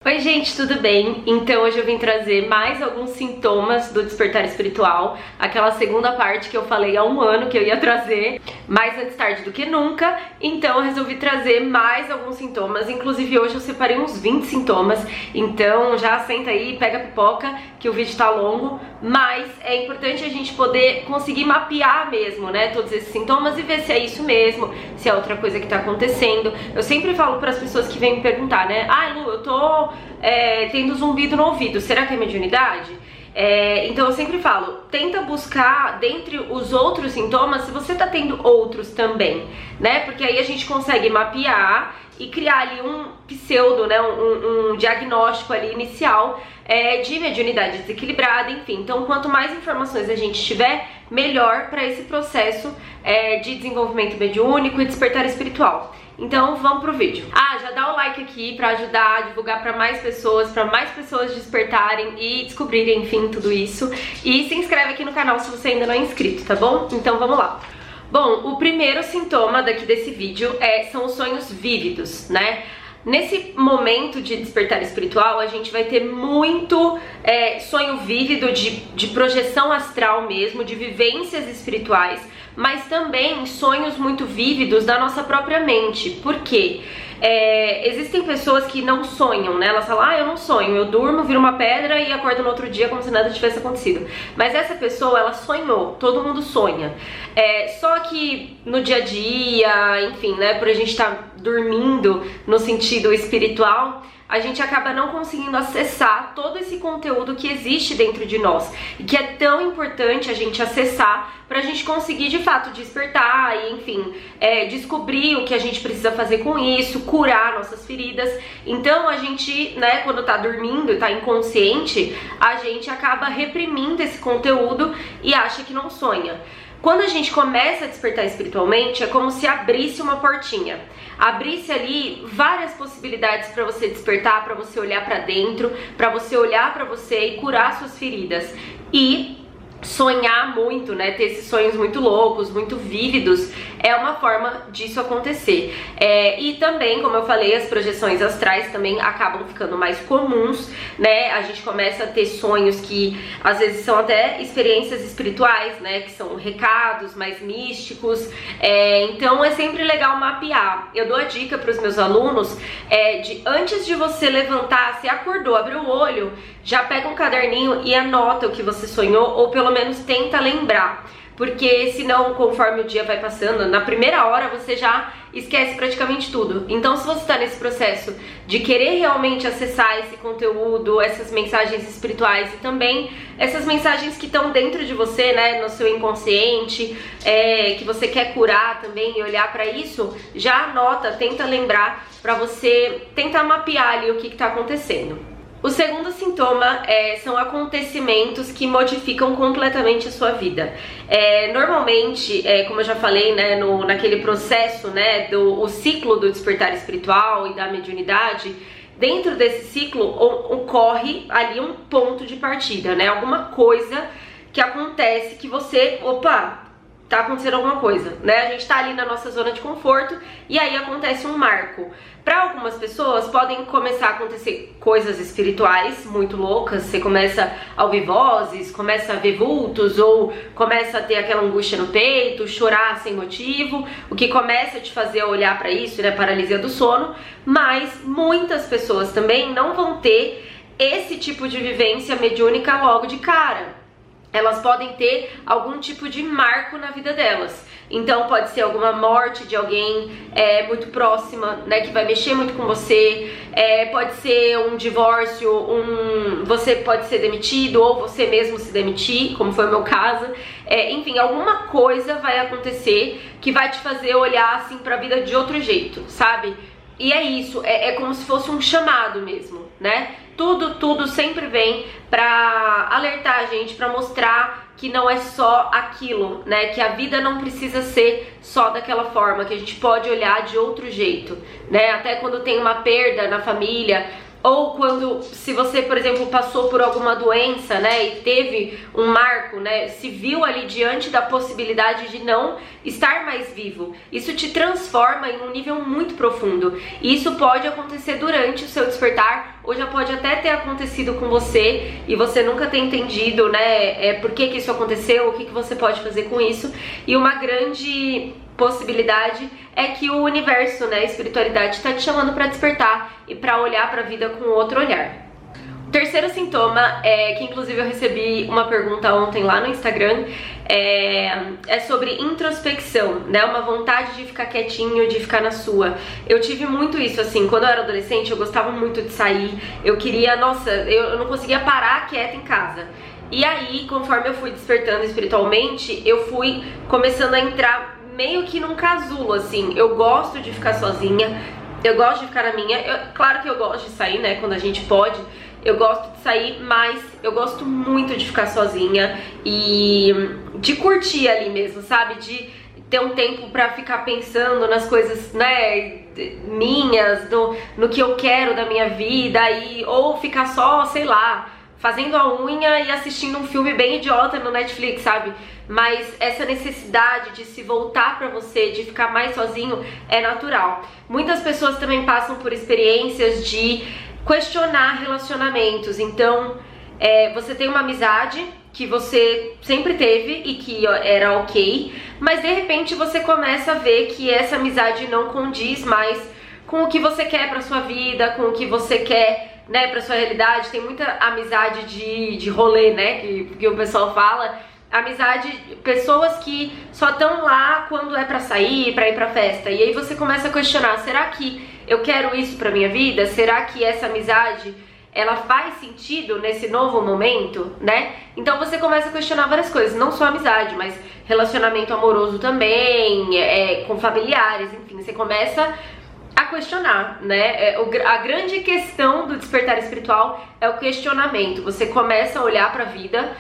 Oi gente, tudo bem? Então hoje eu vim trazer mais alguns sintomas do despertar espiritual, aquela segunda parte que eu falei há um ano que eu ia trazer, mais antes tarde do que nunca, então eu resolvi trazer mais alguns sintomas, inclusive hoje eu separei uns 20 sintomas, então já senta aí, pega a pipoca, que o vídeo tá longo, mas é importante a gente poder conseguir mapear mesmo, né, todos esses sintomas e ver se é isso mesmo, se é outra coisa que tá acontecendo. Eu sempre falo para as pessoas que vêm me perguntar, né, Lu, eu tô tendo zumbido no ouvido, será que é mediunidade? Então eu sempre falo, tenta buscar dentre os outros sintomas se você tá tendo outros também, né? Porque aí a gente consegue mapear e criar ali um pseudo, né? Um diagnóstico ali inicial de mediunidade desequilibrada, enfim. Então quanto mais informações a gente tiver, melhor para esse processo de desenvolvimento mediúnico e despertar espiritual. Então vamos pro vídeo. Já dá o like aqui pra ajudar a divulgar pra mais pessoas despertarem e descobrirem, enfim, tudo isso. E se inscreve aqui no canal se você ainda não é inscrito, tá bom? Então vamos lá. Bom, o primeiro sintoma daqui desse vídeo são os sonhos vívidos, né? Nesse momento de despertar espiritual, a gente vai ter muito sonho vívido de projeção astral mesmo, de vivências espirituais, mas também sonhos muito vívidos da nossa própria mente. Por quê? Existem pessoas que não sonham, né? Elas falam, eu não sonho, eu durmo, viro uma pedra e acordo no outro dia como se nada tivesse acontecido. Mas essa pessoa, ela sonhou, todo mundo sonha. Só que no dia a dia, enfim, né, por a gente estar dormindo no sentido espiritual, a gente acaba não conseguindo acessar todo esse conteúdo que existe dentro de nós e que é tão importante a gente acessar pra gente conseguir de fato despertar e, enfim, descobrir o que a gente precisa fazer com isso, curar nossas feridas. Então a gente, né, quando tá dormindo e tá inconsciente, a gente acaba reprimindo esse conteúdo e acha que não sonha. Quando a gente começa a despertar espiritualmente, é como se abrisse uma portinha. Abrisse ali várias possibilidades para você despertar, para você olhar para dentro, para você olhar para você e curar suas feridas. E sonhar muito, né, ter esses sonhos muito loucos, muito vívidos, é uma forma disso acontecer. E também, como eu falei, as projeções astrais também acabam ficando mais comuns, né, a gente começa a ter sonhos que às vezes são até experiências espirituais, né, que são recados mais místicos, então é sempre legal mapear. Eu dou a dica para os meus alunos, antes de você levantar, você acordou, abriu o olho, já pega um caderninho e anota o que você sonhou, ou pelo menos tenta lembrar, porque senão, conforme o dia vai passando, na primeira hora você já esquece praticamente tudo. Então se você está nesse processo de querer realmente acessar esse conteúdo, essas mensagens espirituais e também essas mensagens que estão dentro de você, né, no seu inconsciente, que você quer curar também e olhar para isso, já anota, tenta lembrar para você tentar mapear ali o que está acontecendo. O segundo sintoma são acontecimentos que modificam completamente a sua vida. Normalmente, como eu já falei, né, naquele processo, né, o ciclo do despertar espiritual e da mediunidade, dentro desse ciclo ocorre ali um ponto de partida, né, alguma coisa que acontece que você, tá acontecendo alguma coisa, né? A gente tá ali na nossa zona de conforto e aí acontece um marco. Para algumas pessoas podem começar a acontecer coisas espirituais muito loucas, você começa a ouvir vozes, começa a ver vultos ou começa a ter aquela angústia no peito, chorar sem motivo, o que começa a te fazer olhar para isso, né, paralisia do sono, mas muitas pessoas também não vão ter esse tipo de vivência mediúnica logo de cara. Elas podem ter algum tipo de marco na vida delas. Então pode ser alguma morte de alguém muito próxima, né, que vai mexer muito com você, pode ser um divórcio, você pode ser demitido ou você mesmo se demitir, como foi o meu caso. Enfim, alguma coisa vai acontecer que vai te fazer olhar assim pra vida de outro jeito, sabe? E é isso, é como se fosse um chamado mesmo, né? Tudo sempre vem pra alertar a gente, pra mostrar que não é só aquilo, né? Que a vida não precisa ser só daquela forma, que a gente pode olhar de outro jeito, né? Até quando tem uma perda na família, ou quando, se você, por exemplo, passou por alguma doença, né, e teve um marco, né, se viu ali diante da possibilidade de não estar mais vivo. Isso te transforma em um nível muito profundo. E isso pode acontecer durante o seu despertar, ou já pode até ter acontecido com você e você nunca ter entendido, né, por que isso aconteceu, o que você pode fazer com isso. E uma grande possibilidade é que o universo, né, a espiritualidade está te chamando para despertar e para olhar para a vida com outro olhar. O terceiro sintoma é que, inclusive, eu recebi uma pergunta ontem lá no Instagram, é sobre introspecção, né, uma vontade de ficar quietinho, de ficar na sua. Eu tive muito isso, assim, quando eu era adolescente, eu gostava muito de sair, eu queria, nossa, eu não conseguia parar quieta em casa. E aí, conforme eu fui despertando espiritualmente, eu fui começando a entrar meio que num casulo, assim. Eu gosto de ficar sozinha, eu gosto de ficar na minha. Claro que eu gosto de sair, né, quando a gente pode. Eu gosto de sair, mas eu gosto muito de ficar sozinha e de curtir ali mesmo, sabe? De ter um tempo pra ficar pensando nas coisas, né, minhas, no que eu quero da minha vida, ou ficar só, sei lá, fazendo a unha e assistindo um filme bem idiota no Netflix, sabe? Mas essa necessidade de se voltar pra você, de ficar mais sozinho, é natural. Muitas pessoas também passam por experiências de questionar relacionamentos. Então, você tem uma amizade que você sempre teve e que era ok, mas de repente você começa a ver que essa amizade não condiz mais com o que você quer pra sua vida, com o que você quer, né, pra sua realidade. Tem muita amizade de rolê, né, que o pessoal fala. Amizade, pessoas que só estão lá quando é pra sair, pra ir pra festa. E aí você começa a questionar, será que eu quero isso pra minha vida? Será que essa amizade, ela faz sentido nesse novo momento, né? Então você começa a questionar várias coisas, não só amizade, mas relacionamento amoroso também, com familiares, enfim, você começa a questionar, né? A grande questão do despertar espiritual é o questionamento. Você começa a olhar pra vida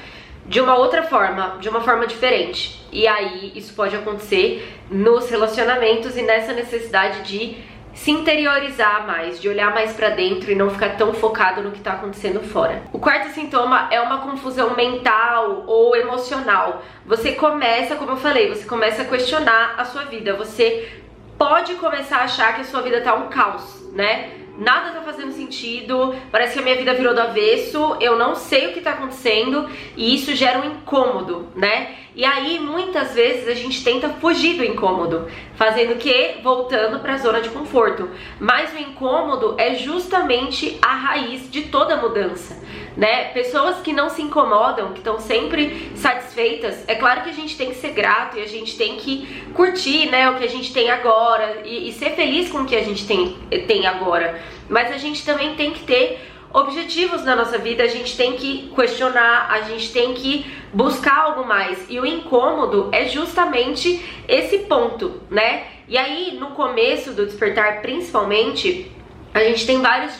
de uma outra forma, de uma forma diferente. E aí isso pode acontecer nos relacionamentos e nessa necessidade de se interiorizar mais, de olhar mais pra dentro e não ficar tão focado no que tá acontecendo fora. O quarto sintoma é uma confusão mental ou emocional. Você começa, como eu falei, você começa a questionar a sua vida. Você pode começar a achar que a sua vida tá um caos, né? Nada tá fazendo sentido, parece que a minha vida virou do avesso, eu não sei o que tá acontecendo e isso gera um incômodo, né? E aí, muitas vezes, a gente tenta fugir do incômodo, fazendo o quê? Voltando pra zona de conforto. Mas o incômodo é justamente a raiz de toda mudança, né? Pessoas que não se incomodam, que estão sempre satisfeitas, é claro que a gente tem que ser grato e a gente tem que curtir, né, o que a gente tem agora e ser feliz com o que a gente tem agora. Mas a gente também tem que ter objetivos na nossa vida, a gente tem que questionar, a gente tem que buscar algo mais. E o incômodo é justamente esse ponto, né? E aí, no começo do despertar, principalmente, a gente tem vários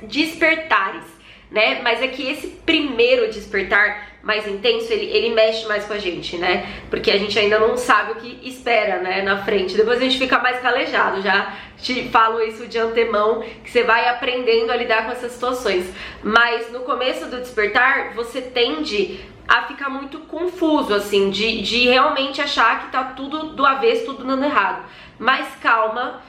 despertares, né? Mas é que esse primeiro despertar mais intenso, ele mexe mais com a gente, né? Porque a gente ainda não sabe o que espera, né, na frente. Depois a gente fica mais calejado, já te falo isso de antemão, que você vai aprendendo a lidar com essas situações. Mas no começo do despertar, você tende a ficar muito confuso, assim, de realmente achar que tá tudo do avesso, tudo dando errado. Mas calma,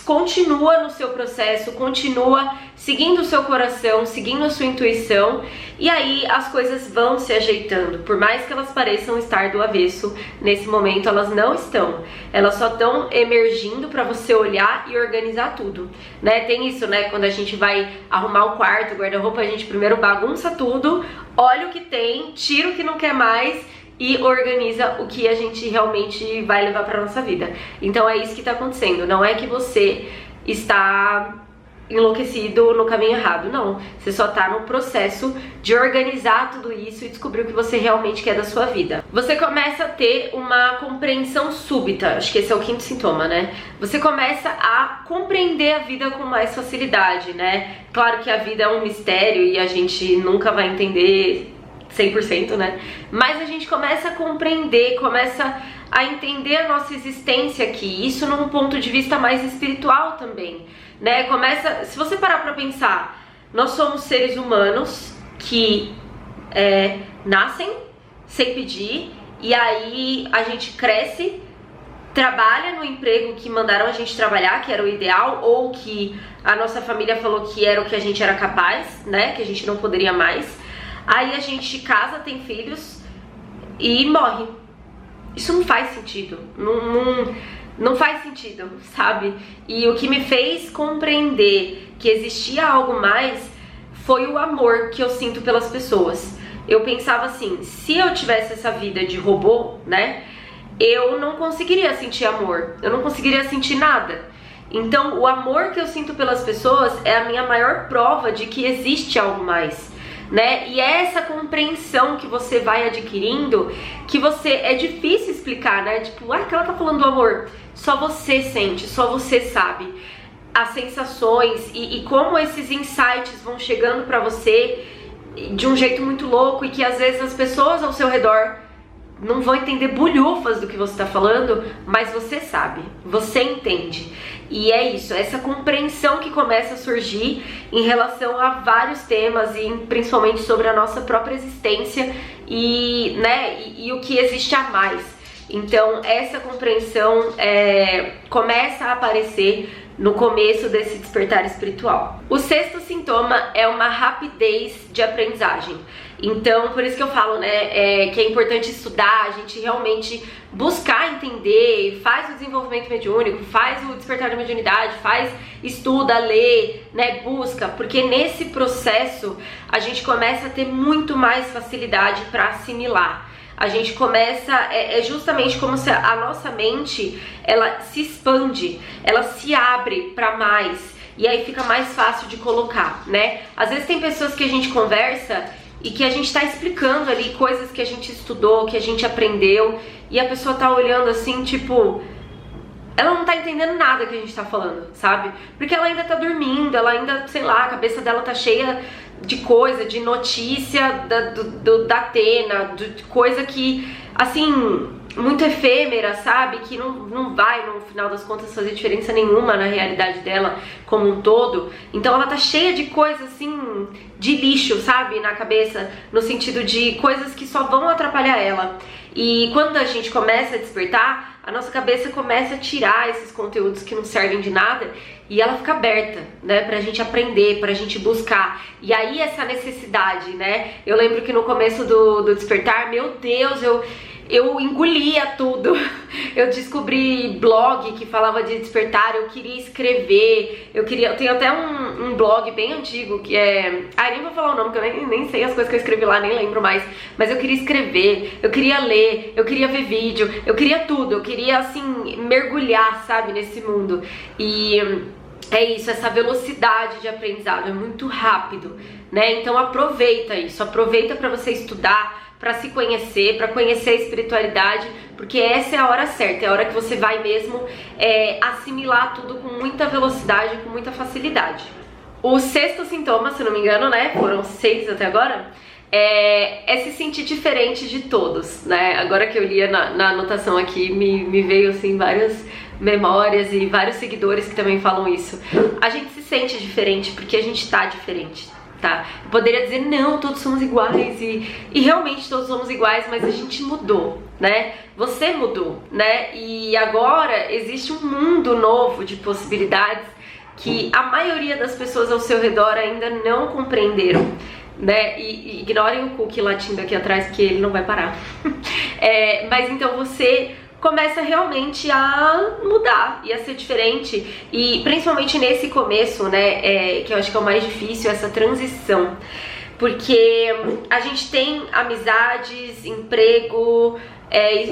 continua no seu processo, continua seguindo o seu coração, seguindo a sua intuição, e aí as coisas vão se ajeitando. Por mais que elas pareçam estar do avesso, nesse momento elas não estão. Elas só estão emergindo para você olhar e organizar tudo, né? Tem isso, né? Quando a gente vai arrumar o quarto, o guarda-roupa, a gente primeiro bagunça tudo, olha o que tem, tira o que não quer mais e organiza o que a gente realmente vai levar pra nossa vida. Então é isso que tá acontecendo. Não é que você está enlouquecido no caminho errado, não. Você só tá no processo de organizar tudo isso e descobrir o que você realmente quer da sua vida. Você começa a ter uma compreensão súbita, acho que esse é o quinto sintoma, né? Você começa a compreender a vida com mais facilidade, né? Claro que a vida é um mistério e a gente nunca vai entender 100%, né? Mas a gente começa a compreender, começa a entender a nossa existência aqui, isso num ponto de vista mais espiritual também, né? Se você parar pra pensar, Nós somos seres humanos que nascem sem pedir, e aí a gente cresce, trabalha no emprego que mandaram a gente trabalhar, que era o ideal, ou que a nossa família falou que era o que a gente era capaz, né, que a gente não poderia mais. Aí a gente casa, tem filhos e morre. Isso não faz sentido, não faz sentido, sabe? E o que me fez compreender que existia algo mais foi o amor que eu sinto pelas pessoas. Eu pensava assim, se eu tivesse essa vida de robô, né, eu não conseguiria sentir amor, eu não conseguiria sentir nada. Então o amor que eu sinto pelas pessoas é a minha maior prova de que existe algo mais, né? E é essa compreensão que você vai adquirindo, que é difícil explicar, né? Tipo, que ela tá falando do amor. Só você sente, só você sabe as sensações e como esses insights vão chegando pra você de um jeito muito louco, e que às vezes as pessoas ao seu redor não vão entender bulhufas do que você tá falando, mas você sabe, você entende. E é isso, essa compreensão que começa a surgir em relação a vários temas, e principalmente sobre a nossa própria existência e o que existe a mais. Então essa compreensão começa a aparecer no começo desse despertar espiritual. O sexto sintoma é uma rapidez de aprendizagem. Então, por isso que eu falo, né, que é importante estudar, a gente realmente buscar entender, faz o desenvolvimento mediúnico, faz o despertar da mediunidade, estuda, lê, né, busca, porque nesse processo a gente começa a ter muito mais facilidade para assimilar. A gente começa, justamente como se a nossa mente, ela se expande, ela se abre para mais, e aí fica mais fácil de colocar, né? Às vezes tem pessoas que a gente conversa e que a gente tá explicando ali coisas que a gente estudou, que a gente aprendeu, e a pessoa tá olhando assim, tipo, ela não tá entendendo nada que a gente tá falando, sabe? Porque ela ainda tá dormindo, ela ainda, sei lá, a cabeça dela tá cheia de coisa, de notícia da Atena, de coisa que, assim, muito efêmera, sabe? Que não vai, no final das contas, fazer diferença nenhuma na realidade dela como um todo. Então ela tá cheia de coisa, assim, de lixo, sabe? Na cabeça, no sentido de coisas que só vão atrapalhar ela. E quando a gente começa a despertar, a nossa cabeça começa a tirar esses conteúdos que não servem de nada, e ela fica aberta, né, pra gente aprender, pra gente buscar. E aí essa necessidade, né, eu lembro que no começo do despertar, meu Deus, eu engolia tudo. Eu descobri blog que falava de despertar, eu queria escrever, eu tenho até um blog bem antigo que nem vou falar o nome, que eu nem sei as coisas que eu escrevi lá, nem lembro mais, mas eu queria escrever, eu queria ler, eu queria ver vídeo, eu queria tudo, eu queria, assim, mergulhar, sabe, nesse mundo. E é isso, essa velocidade de aprendizado, é muito rápido, né? Então aproveita isso, aproveita pra você estudar, para se conhecer, para conhecer a espiritualidade, porque essa é a hora certa, é a hora que você vai mesmo assimilar tudo com muita velocidade, com muita facilidade. O sexto sintoma, se não me engano, né, foram 6 até agora, é se sentir diferente de todos, né? Agora que eu lia na anotação aqui, me veio assim várias memórias e vários seguidores que também falam isso. A gente se sente diferente porque a gente tá diferente, tá? Eu poderia dizer, não, todos somos iguais, e realmente todos somos iguais, mas a gente mudou, né? Você mudou, né? E agora existe um mundo novo de possibilidades que a maioria das pessoas ao seu redor ainda não compreenderam, né? E ignorem o cookie latindo aqui atrás, porque ele não vai parar. Mas então você começa realmente a mudar e a ser diferente, e principalmente nesse começo, né, que eu acho que é o mais difícil, essa transição, porque a gente tem amizades, emprego,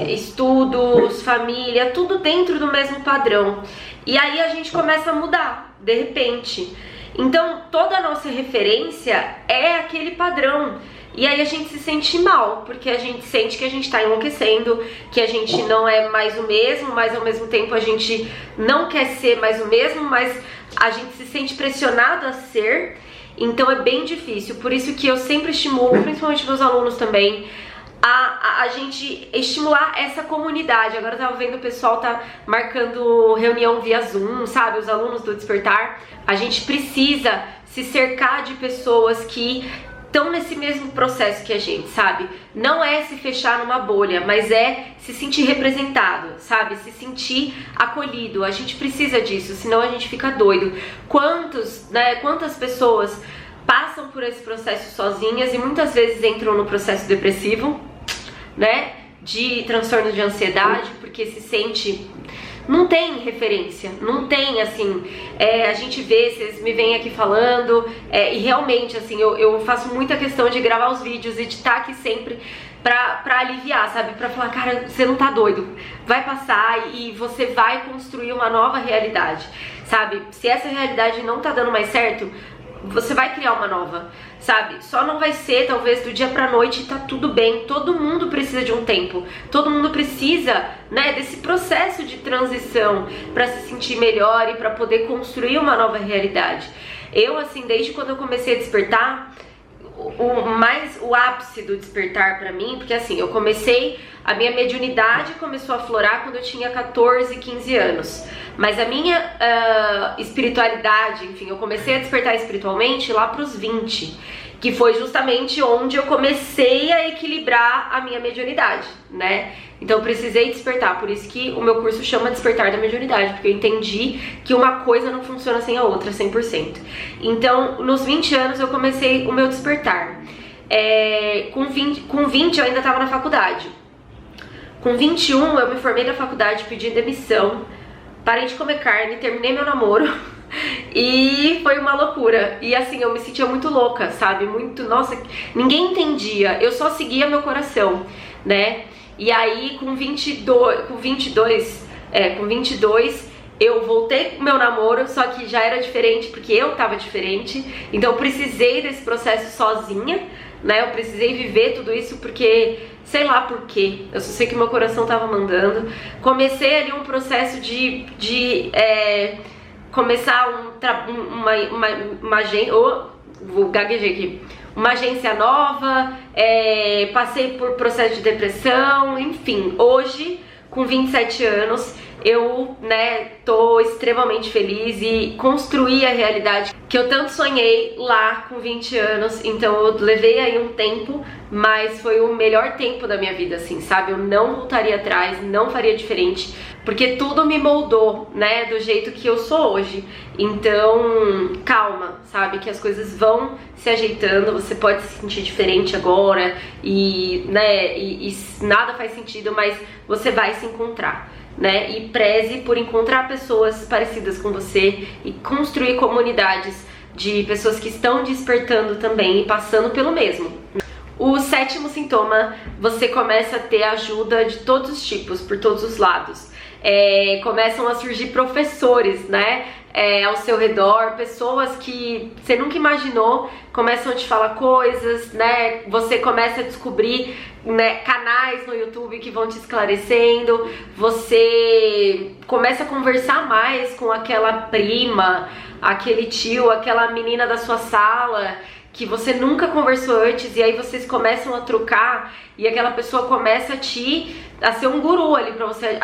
estudos, família, tudo dentro do mesmo padrão, e aí a gente começa a mudar, de repente. Então toda a nossa referência é aquele padrão. E aí a gente se sente mal, porque a gente sente que a gente tá enlouquecendo, que a gente não é mais o mesmo, mas ao mesmo tempo a gente não quer ser mais o mesmo, mas a gente se sente pressionado a ser. Então é bem difícil, por isso que eu sempre estimulo, principalmente meus alunos também, a gente estimular essa comunidade. Agora eu tava vendo o pessoal tá marcando reunião via Zoom, sabe, os alunos do Despertar. A gente precisa se cercar de pessoas que estão nesse mesmo processo que a gente, sabe? Não é se fechar numa bolha, mas é se sentir representado, sabe? Se sentir acolhido. A gente precisa disso, senão a gente fica doido. Quantas pessoas passam por esse processo sozinhas e muitas vezes entram no processo depressivo, né? De transtorno de ansiedade, porque se sente... Não tem referência, não tem, assim, a gente vê, vocês me vêm aqui falando, e realmente, assim, eu faço muita questão de gravar os vídeos e de estar aqui sempre pra aliviar, sabe? Pra falar, cara, você não tá doido, vai passar e você vai construir uma nova realidade, sabe? Se essa realidade não tá dando mais certo, você vai criar uma nova, sabe? Só não vai ser, talvez, do dia pra noite e tá tudo bem. Todo mundo precisa de um tempo. Todo mundo precisa, né, desse processo de transição pra se sentir melhor e pra poder construir uma nova realidade. Eu, assim, desde quando eu comecei a despertar, o ápice do despertar pra mim, porque assim, a minha mediunidade começou a aflorar quando eu tinha 14, 15 anos, mas a minha espiritualidade, enfim, eu comecei a despertar espiritualmente lá pros 20, que foi justamente onde eu comecei a equilibrar a minha mediunidade, né? Então eu precisei despertar, por isso que o meu curso chama Despertar da Mediunidade, porque eu entendi que uma coisa não funciona sem a outra 100%. Então, nos 20 anos eu comecei o meu despertar. Com 20 eu ainda estava na faculdade. Com 21 eu me formei na faculdade, pedi demissão, parei de comer carne, terminei meu namoro. E foi uma loucura. E assim, eu me sentia muito louca, sabe? Nossa, ninguém entendia. Eu só seguia meu coração, né? E aí, com 22, eu voltei com meu namoro, só que já era diferente, porque eu tava diferente. Então eu precisei desse processo sozinha, né? Eu precisei viver tudo isso porque, sei lá por quê, eu só sei que meu coração tava mandando. Comecei ali um processo de começar uma agência, vou gaguejar aqui, uma agência nova, passei por processo de depressão, enfim, hoje, com 27 anos, eu, né, tô extremamente feliz e construí a realidade que eu tanto sonhei lá com 20 anos, então eu levei aí um tempo, mas foi o melhor tempo da minha vida, assim, sabe? Eu não voltaria atrás, não faria diferente, porque tudo me moldou, né, do jeito que eu sou hoje. Então, calma, sabe? Que as coisas vão se ajeitando, você pode se sentir diferente agora e, né, e nada faz sentido, mas você vai se encontrar, né? E preze por encontrar pessoas parecidas com você e construir comunidades de pessoas que estão despertando também e passando pelo mesmo. O 7º sintoma, você começa a ter ajuda de todos os tipos, por todos os lados. Começam a surgir professores, né, ao seu redor, pessoas que você nunca imaginou, começam a te falar coisas, né, você começa a descobrir, né, canais no YouTube que vão te esclarecendo, você começa a conversar mais com aquela prima, aquele tio, aquela menina da sua sala, que você nunca conversou antes, e aí vocês começam a trocar e aquela pessoa começa a ser um guru ali pra você.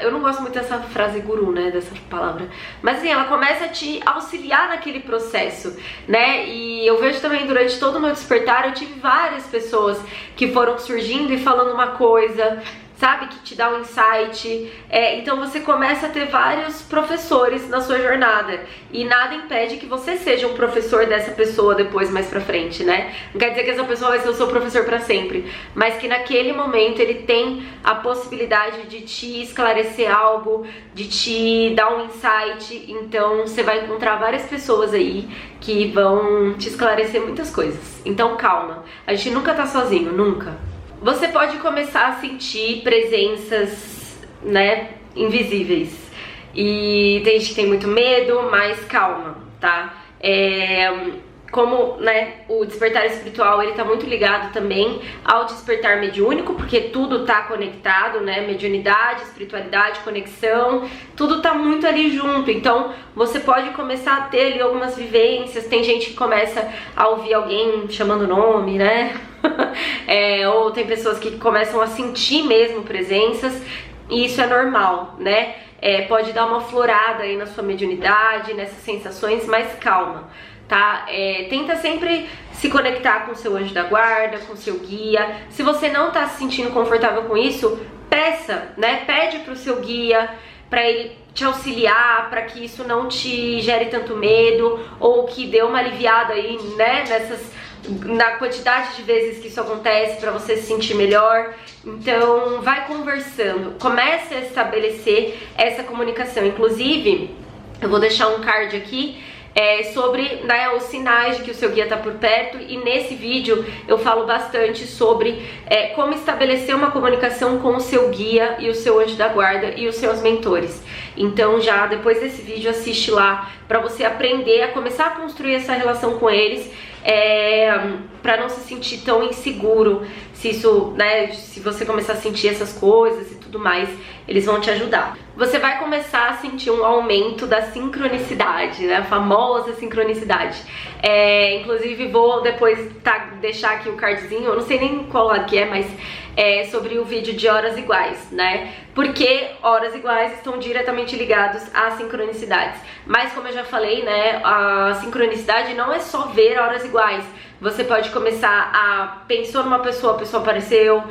Eu não gosto muito dessa frase guru, né, dessa palavra, mas assim, ela começa a te auxiliar naquele processo, né? E eu vejo também durante todo o meu despertar, eu tive várias pessoas que foram surgindo e falando uma coisa, sabe, que te dá um insight. Então você começa a ter vários professores na sua jornada e nada impede que você seja um professor dessa pessoa depois, mais pra frente, né? Não quer dizer que essa pessoa vai ser o seu professor pra sempre, mas que naquele momento ele tem a possibilidade de te esclarecer algo, de te dar um insight. Então você vai encontrar várias pessoas aí que vão te esclarecer muitas coisas. Então calma, a gente nunca tá sozinho, nunca. Você pode começar a sentir presenças, né, invisíveis. E tem gente que tem muito medo, mas calma, tá? Como, né, o despertar espiritual, ele tá muito ligado também ao despertar mediúnico, porque tudo tá conectado, né? Mediunidade, espiritualidade, conexão, tudo tá muito ali junto. Então, você pode começar a ter ali algumas vivências. Tem gente que começa a ouvir alguém chamando nome, né? Ou tem pessoas que começam a sentir mesmo presenças, e isso é normal, né? Pode dar uma florada aí na sua mediunidade, nessas sensações, mas calma. tá? Tenta sempre se conectar com o seu anjo da guarda, com o seu guia. Se você não tá se sentindo confortável com isso, peça, né? Pede pro seu guia, para ele te auxiliar, para que isso não te gere tanto medo, ou que dê uma aliviada aí, né, na quantidade de vezes que isso acontece, para você se sentir melhor. Então vai conversando, comece a estabelecer essa comunicação. Inclusive, eu vou deixar um card aqui sobre, né, os sinais de que o seu guia está por perto, e nesse vídeo eu falo bastante sobre como estabelecer uma comunicação com o seu guia e o seu anjo da guarda e os seus mentores. Então já depois desse vídeo assiste lá para você aprender a começar a construir essa relação com eles, para não se sentir tão inseguro. Se isso, né, se você começar a sentir essas coisas e tudo mais, eles vão te ajudar. Você vai começar a sentir um aumento da sincronicidade, né, a famosa sincronicidade. Inclusive vou depois deixar aqui o cardzinho, eu não sei nem qual lado que é, mas sobre o vídeo de horas iguais, né? Porque horas iguais estão diretamente ligados às sincronicidades. Mas como eu já falei, né, a sincronicidade não é só ver horas iguais. Você pode começar pensou numa pessoa, a pessoa apareceu,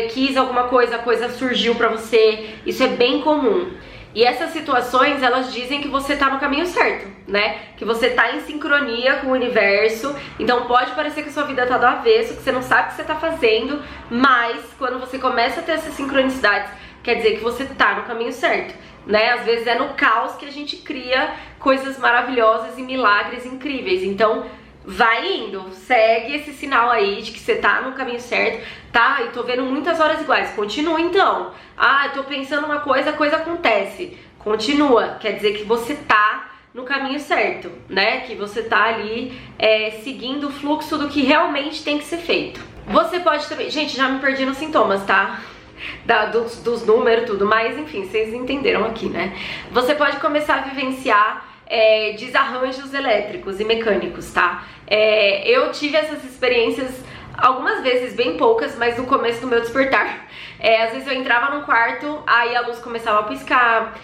quis alguma coisa, a coisa surgiu pra você. Isso é bem comum. E essas situações, elas dizem que você tá no caminho certo, né? Que você tá em sincronia com o universo. Então pode parecer que a sua vida tá do avesso, que você não sabe o que você tá fazendo, mas quando você começa a ter essas sincronicidades, quer dizer que você tá no caminho certo, né? Às vezes é no caos que a gente cria coisas maravilhosas e milagres incríveis. Então vai indo, segue esse sinal aí de que você tá no caminho certo, tá? E tô vendo muitas horas iguais, continua então. Eu tô pensando uma coisa, a coisa acontece. Continua, quer dizer que você tá no caminho certo, né? Que você tá ali seguindo o fluxo do que realmente tem que ser feito. Você pode também... Gente, já me perdi nos sintomas, tá? Dos números, tudo, mas enfim, vocês entenderam aqui, né? Você pode começar a vivenciar desarranjos elétricos e mecânicos, tá? Eu tive essas experiências algumas vezes, bem poucas, mas no começo do meu despertar. Às vezes eu entrava num quarto, aí a luz começava a piscar,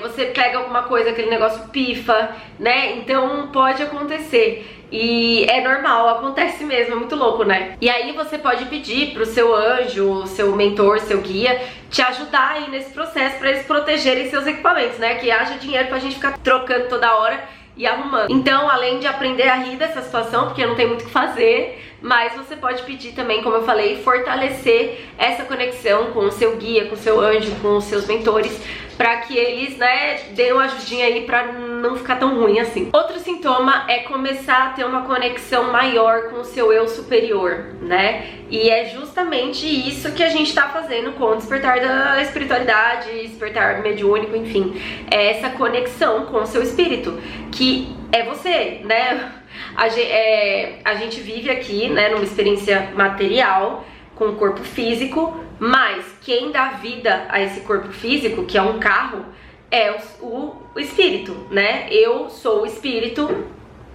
você pega alguma coisa, aquele negócio pifa, né? Então pode acontecer. E é normal, acontece mesmo, é muito louco, né? E aí você pode pedir pro seu anjo, seu mentor, seu guia, te ajudar aí nesse processo pra eles protegerem seus equipamentos, né? Que haja dinheiro pra gente ficar trocando toda hora e arrumando. Então, além de aprender a rir dessa situação, porque não tem muito o que fazer, mas você pode pedir também, como eu falei, fortalecer essa conexão com o seu guia, com o seu anjo, com os seus mentores, para que eles, né, deem uma ajudinha aí pra não ficar tão ruim assim. Outro sintoma é começar a ter uma conexão maior com o seu eu superior, né? E é justamente isso que a gente tá fazendo com o despertar da espiritualidade, despertar mediúnico, enfim. É essa conexão com o seu espírito, que é você, né? A gente vive aqui, né, numa experiência material, com o corpo físico, mas quem dá vida a esse corpo físico, que é um carro, é o espírito, né? Eu sou o espírito,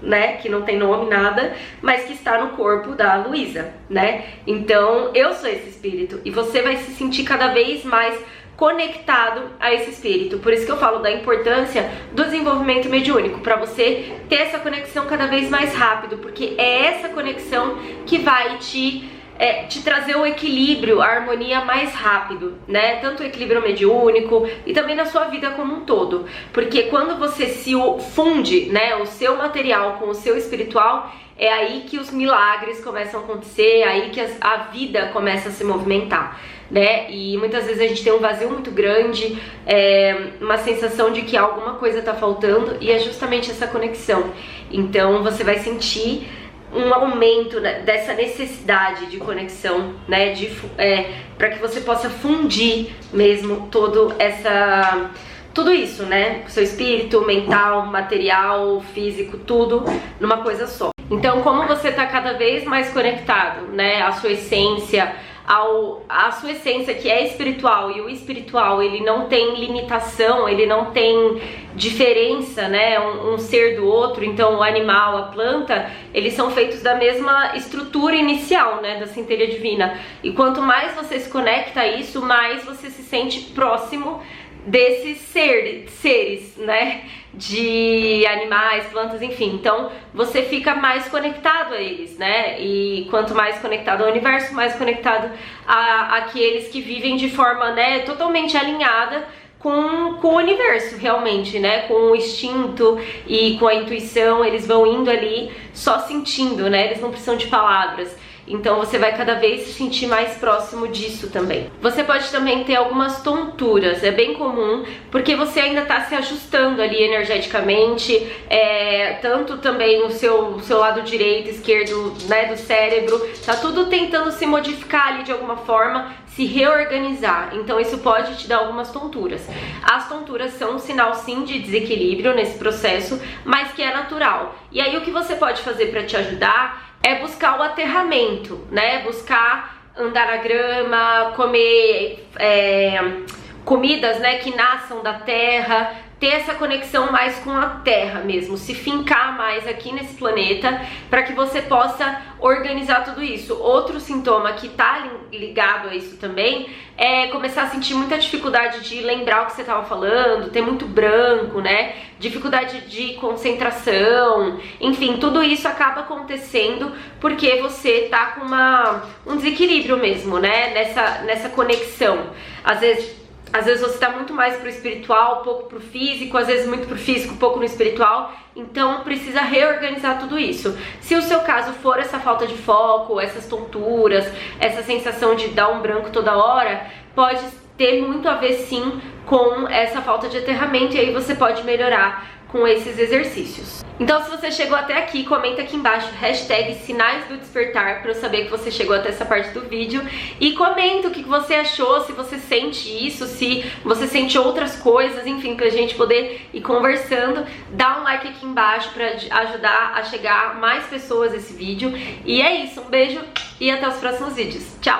né, que não tem nome, nada, mas que está no corpo da Luísa, né? Então, eu sou esse espírito, e você vai se sentir cada vez mais conectado a esse espírito. Por isso que eu falo da importância do desenvolvimento mediúnico, para você ter essa conexão cada vez mais rápido, porque é essa conexão que vai te trazer o equilíbrio, a harmonia mais rápido, né? Tanto o equilíbrio mediúnico e também na sua vida como um todo. Porque quando você se funde, né, o seu material com o seu espiritual, é aí que os milagres começam a acontecer, é aí que a vida começa a se movimentar, né? E muitas vezes a gente tem um vazio muito grande, uma sensação de que alguma coisa tá faltando, e é justamente essa conexão. Então você vai sentir um aumento dessa necessidade de conexão, né, para que você possa fundir mesmo tudo isso, né, o seu espírito, mental, material, físico, tudo numa coisa só. Então, como você tá cada vez mais conectado, né, à sua essência, a sua essência que é espiritual, e o espiritual, ele não tem limitação, ele não tem diferença, né, um ser do outro. Então o animal, a planta, eles são feitos da mesma estrutura inicial, né, da centelha divina. E quanto mais você se conecta a isso, mais você se sente próximo desses seres, né? De animais, plantas, enfim. Então você fica mais conectado a eles, né? E quanto mais conectado ao universo, mais conectado àqueles que vivem de forma, né, totalmente alinhada com o universo, realmente, né? Com o instinto e com a intuição, eles vão indo ali só sentindo, né? Eles não precisam de palavras. Então você vai cada vez se sentir mais próximo disso também. Você pode também ter algumas tonturas, é bem comum, porque você ainda está se ajustando ali energeticamente, tanto também o seu lado direito, esquerdo, né, do cérebro, tá tudo tentando se modificar ali de alguma forma, se reorganizar. Então isso pode te dar algumas tonturas. As tonturas são um sinal sim de desequilíbrio nesse processo, mas que é natural. E aí o que você pode fazer para te ajudar é buscar o aterramento, né? Buscar andar na grama, comer comidas, né, que nasçam da terra, ter essa conexão mais com a terra mesmo, se fincar mais aqui nesse planeta, para que você possa organizar tudo isso. Outro sintoma que tá ligado a isso também é começar a sentir muita dificuldade de lembrar o que você estava falando, ter muito branco, né? Dificuldade de concentração, enfim, tudo isso acaba acontecendo porque você tá com um desequilíbrio mesmo, né? Nessa conexão. Às vezes você está muito mais pro espiritual, pouco pro físico, às vezes muito pro físico, pouco no espiritual, então precisa reorganizar tudo isso. Se o seu caso for essa falta de foco, essas tonturas, essa sensação de dar um branco toda hora, pode ter muito a ver sim com essa falta de aterramento, e aí você pode melhorar com esses exercícios. Então, se você chegou até aqui, comenta aqui embaixo #sinais do despertar para eu saber que você chegou até essa parte do vídeo, e comenta o que você achou, se você sente isso, se você sente outras coisas, enfim, pra gente poder ir conversando. Dá um like aqui embaixo para ajudar a chegar mais pessoas esse vídeo. E é isso, um beijo e até os próximos vídeos. Tchau!